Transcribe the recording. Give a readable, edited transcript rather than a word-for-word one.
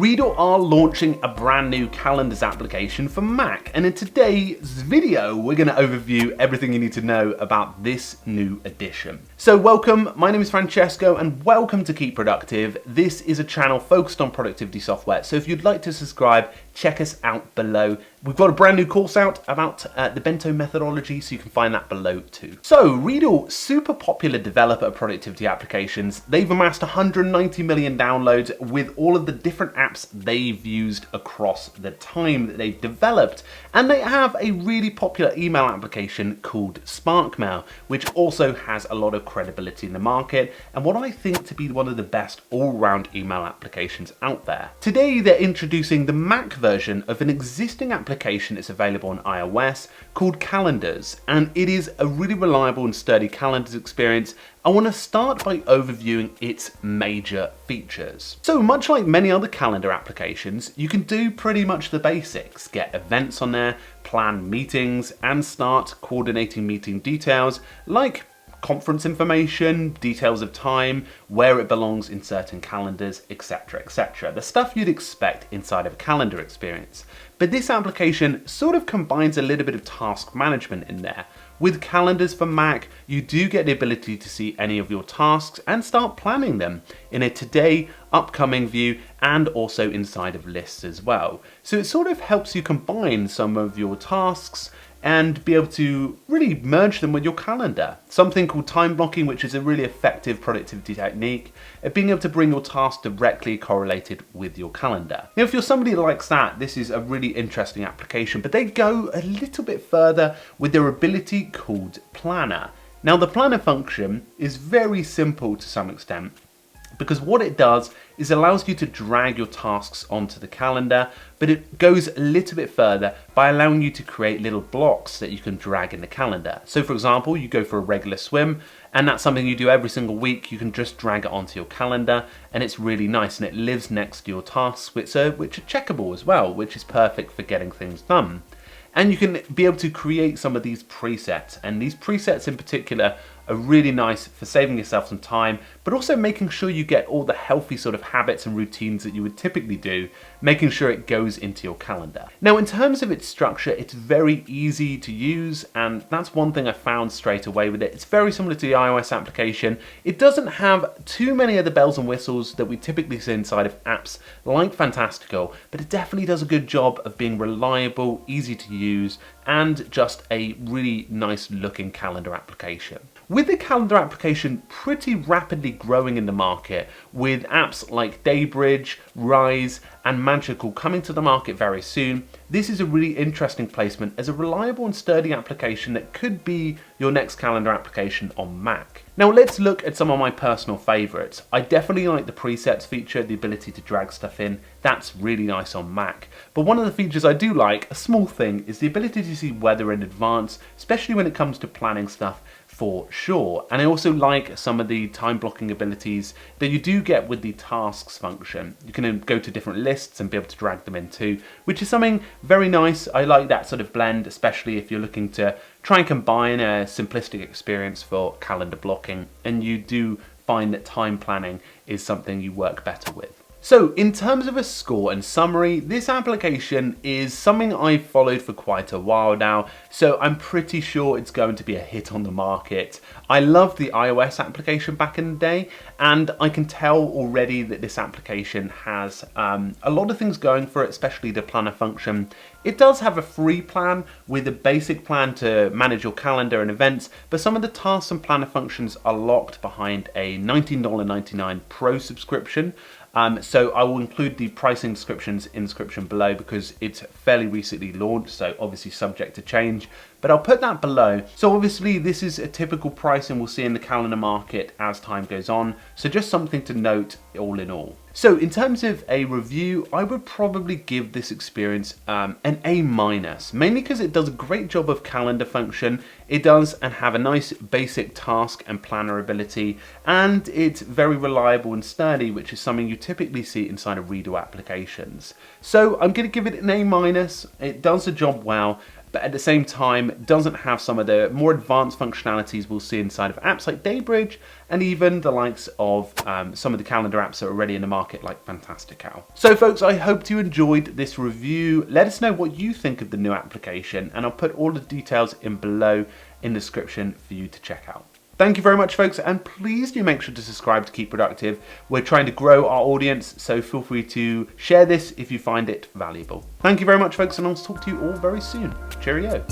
Reader are launching a brand new calendars application for Mac, and in today's video we're going to overview everything you need to know about this new addition. So welcome, my name is Francesco and welcome to Keep Productive. This is a channel focused on productivity software, so if you'd like to subscribe, check us out below. We've got a brand new course out about the Bento methodology, so you can find that below too. So Reader, super popular developer of productivity applications. They've amassed 190 million downloads with all of the different apps they've used across the time that they've developed. And they have a really popular email application called SparkMail, which also has a lot of credibility in the market and what I think to be one of the best all-round email applications out there. Today they're introducing the Mac version of an existing application that's available on iOS called Calendars, and it is a really reliable and sturdy calendars experience. I want to start by overviewing its major features. So much like many other calendar applications, you can do pretty much the basics. Get events on there, plan meetings, and start coordinating meeting details like conference information, details of time, where it belongs in certain calendars, etc, etc. The stuff you'd expect inside of a calendar experience. But this application sort of combines a little bit of task management in there. With Calendars for Mac, you do get the ability to see any of your tasks and start planning them in a today, upcoming view, and also inside of lists as well. So it sort of helps you combine some of your tasks and be able to really merge them with your calendar. Something called time blocking, which is a really effective productivity technique of being able to bring your task directly correlated with your calendar. Now, if you're somebody that likes that, this is a really interesting application, but they go a little bit further with their ability called Planner. Now, the Planner function is very simple to some extent, because what it does is allows you to drag your tasks onto the calendar, but it goes a little bit further by allowing you to create little blocks that you can drag in the calendar. So for example, you go for a regular swim, and that's something you do every single week. You can just drag it onto your calendar, and it's really nice, and it lives next to your tasks, which are checkable as well, which is perfect for getting things done. And you can be able to create some of these presets, and these presets in particular are really nice for saving yourself some time, but also making sure you get all the healthy sort of habits and routines that you would typically do, making sure it goes into your calendar. Now, in terms of its structure, it's very easy to use, and that's one thing I found straight away with it. It's very similar to the iOS application. It doesn't have too many of the bells and whistles that we typically see inside of apps like Fantastical, but it definitely does a good job of being reliable, easy to use, and just a really nice looking calendar application. With the calendar application pretty rapidly growing in the market, with apps like Daybridge, Rise, and Magical coming to the market very soon, this is a really interesting placement as a reliable and sturdy application that could be your next calendar application on Mac. Now let's look at some of my personal favorites. I definitely like the presets feature, the ability to drag stuff in. That's really nice on Mac. But one of the features I do like, a small thing, is the ability to see weather in advance, especially when it comes to planning stuff for sure. And I also like some of the time blocking abilities that you do get with the tasks function. You can go to different lists and be able to drag them in too, which is something very nice. I like that sort of blend, especially if you're looking to try and combine a simplistic experience for calendar blocking, and you do find that time planning is something you work better with. So in terms of a score and summary, this application is something I've followed for quite a while now, so I'm pretty sure it's going to be a hit on the market. I loved the iOS application back in the day, and I can tell already that this application has a lot of things going for it, especially the planner function. It does have a free plan with a basic plan to manage your calendar and events, but some of the tasks and planner functions are locked behind a $19.99 Pro subscription. So I will include the pricing descriptions in the description below because it's fairly recently launched, so obviously subject to change, but I'll put that below. So obviously this is a typical pricing we'll see in the calendar market as time goes on, so just something to note all in all. So in terms of a review, I would probably give this experience an A-, mainly because it does a great job of calendar function. It does and have a nice basic task and planner ability, and it's very reliable and sturdy, which is something you typically see inside of Reader applications. So I'm going to give it an A-. It does the job well. but at the same time doesn't have some of the more advanced functionalities we'll see inside of apps like Daybridge, and even the likes of some of the calendar apps that are already in the market like Fantastical. So folks, I hope you enjoyed this review. Let us know what you think of the new application, and I'll put all the details in below in the description for you to check out. Thank you very much, folks, and please do make sure to subscribe to keep productive. We're trying to grow our audience, so feel free to share this if you find it valuable. Thank you very much, folks, and I'll talk to you all very soon. Cheerio.